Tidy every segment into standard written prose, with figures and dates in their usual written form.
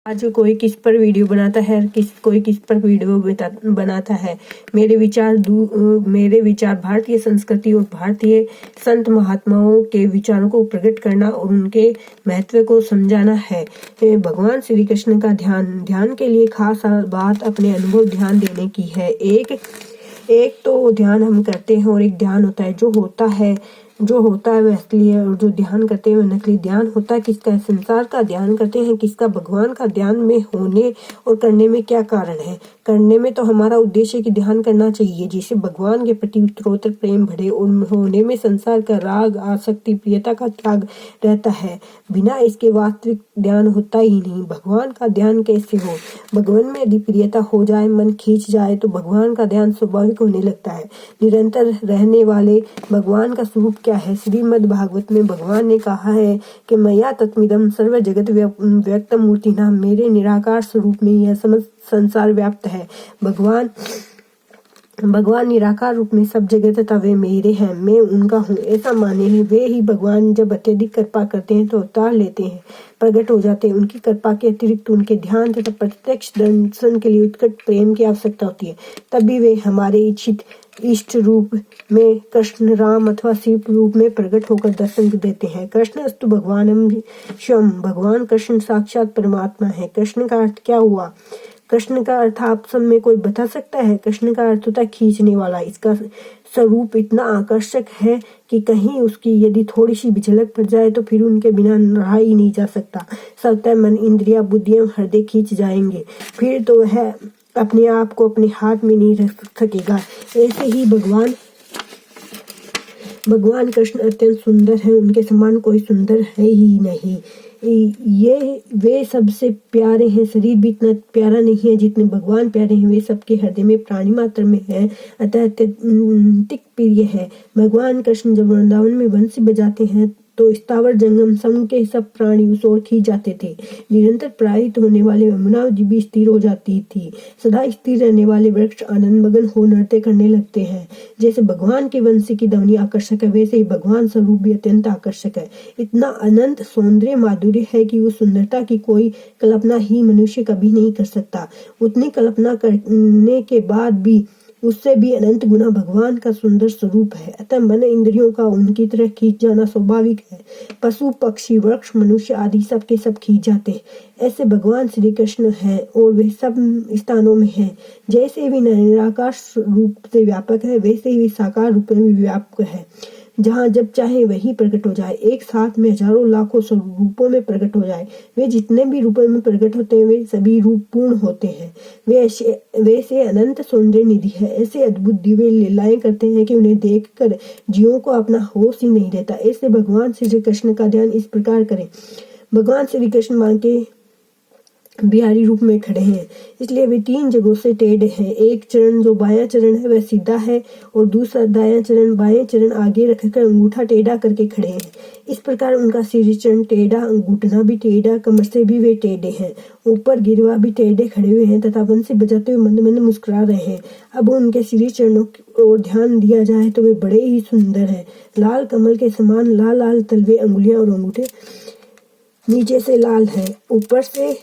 आज कोई किस पर वीडियो बनाता है, कोई किस पर वीडियो बनाता है। मेरे विचार भारतीय संस्कृति और भारतीय संत महात्माओं के विचारों को प्रकट करना और उनके महत्व को समझाना है। भगवान श्री कृष्ण का ध्यान के लिए खास बात अपने अनुभव ध्यान देने की है। एक तो ध्यान हम करते हैं और एक ध्यान होता है जो होता है वह असली है, और जो ध्यान करते हैं वह नकली। ध्यान होता है किसका है? संसार का ध्यान करते हैं किसका? भगवान का। ध्यान में होने और करने में क्या कारण है? करने में तो हमारा उद्देश्य की ध्यान करना चाहिए जिससे भगवान के प्रति उत्तरोत्तर प्रेम बढ़े, और होने में संसार का राग, आसक्ति, प्रियता का त्याग रहता है। बिना इसके वास्तविक ध्यान होता ही नहीं। भगवान का ध्यान कैसे हो? भगवान में यदि प्रियता हो जाए, मन खींच जाए तो भगवान का ध्यान स्वाभाविक होने लगता है। निरंतर रहने वाले भगवान का स्वरूप क्या है? श्रीमद् भागवत में भगवान ने कहा है कि मया तत्मिदं सर्व जगत व्यक्तम मूर्तिना, मेरे निराकार स्वरूप में यह समस्त संसार व्याप्त है। भगवान निराकार रूप में सब जगह तथा वे मेरे हैं, मैं उनका हूँ, ऐसा माने हैं। वे ही भगवान जब अत्यधिक कृपा करते हैं तो अवतार लेते हैं, प्रकट हो जाते हैं। उनकी कृपा के अतिरिक्त उनके ध्यान तथा प्रत्यक्ष दर्शन के लिए उत्कट प्रेम की आवश्यकता होती है। तभी वे हमारे इच्छित इष्ट रूप में कृष्ण, राम अथवा शिव रूप में प्रकट होकर दर्शन देते हैं। कृष्ण अस्तु भगवानम शिवम, भगवान कृष्ण साक्षात परमात्मा है। कृष्ण का अर्थ क्या हुआ? कृष्ण का अर्थ आप सब में कोई बता सकता है? कृष्ण का अर्थ होता है खींचने वाला। इसका स्वरूप इतना आकर्षक है कि कहीं उसकी यदि थोड़ी सी भी झलक पड़ जाए तो फिर उनके बिना रहा ही नहीं जा सकता। सबका मन, इंद्रिया, बुद्धियां, हृदय खींच जाएंगे, फिर तो वह अपने आप को अपने हाथ में नहीं रख सकेगा। ऐसे ही भगवान कृष्ण अत्यंत सुंदर है, उनके समान कोई सुंदर है ही नहीं। वे सबसे प्यारे हैं। शरीर भी इतना प्यारा नहीं है जितने भगवान प्यारे हैं। वे सबके हृदय में प्राणी मात्र में है, अतः अत्यंत प्रिय है। भगवान कृष्ण जब वृंदावन में बंसी बजाते हैं तो स्थावर जंगम संग के सब प्राणी उस ओर खींच जाते थे। निरंतर प्रवाहित होने वाले यमुना भी स्थिर हो जाती थी। सदा स्थिर रहने वाले वृक्ष आनंद मगन हो नृत्य करने लगते हैं। जैसे भगवान की वंशी की ध्वनि आकर्षक है, वैसे ही भगवान स्वरूप भी अत्यंत आकर्षक है। इतना अनंत सौंदर्य माधुर्य है कि उस सुंदरता की कोई कल्पना ही मनुष्य कभी नहीं कर सकता। उतनी कल्पना करने के बाद भी उससे भी अनंत गुना भगवान का सुंदर स्वरूप है। अतः मन इंद्रियों का उनकी तरफ खींच जाना स्वाभाविक है। पशु, पक्षी, वृक्ष, मनुष्य आदि सब के सब खींच जाते हैं। ऐसे भगवान श्री कृष्ण हैं और वे सब स्थानों में हैं। जैसे वे निराकार रूप से व्यापक है, वैसे ही वे साकार रूप में भी व्यापक है। जहाँ जब चाहे वही प्रकट हो जाए, एक साथ में हजारों लाखों रूपों में प्रकट हो जाए। वे जितने भी रूपों में प्रकट होते हैं वे सभी रूप पूर्ण होते हैं। वैसे अनंत सौंदर्य निधि है। ऐसे अद्भुत दिव्य लीलाएं करते हैं कि उन्हें देखकर जीवों को अपना होश ही नहीं रहता। ऐसे भगवान श्री कृष्ण का ध्यान इस प्रकार करें। भगवान श्री कृष्ण मान के बिहारी रूप में खड़े हैं, इसलिए वे तीन जगहों से टेढ़े हैं। एक चरण जो बायां चरण है वह सीधा है, और दूसरा दायां चरण बाएं चरण आगे रखकर अंगूठा टेढ़ा करके खड़े हैं। इस प्रकार उनका सिर चरण टेढ़ा, घुटना भी टेढ़ा, कमर से भी वे टेढ़े हैं, ऊपर गिरवा भी टेढ़े खड़े हुए हैं तथा बंसी बजाते हुए मंद मंद मुस्कुरा रहे हैं। अब उनके सिर चरणों और ध्यान दिया जाए तो वे बड़े ही सुंदर है। लाल कमल के समान लाल लाल तलवे, अंगुलियां और अंगूठे नीचे से लाल है, ऊपर से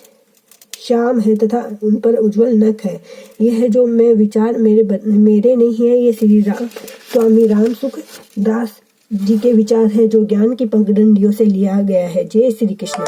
श्याम है तथा उन पर उज्जवल नख है। यह जो मैं विचार मेरे नहीं है, ये श्री स्वामी राम सुख दास जी के विचार है जो ज्ञान की पगडंडियों से लिया गया है। जय श्री कृष्ण।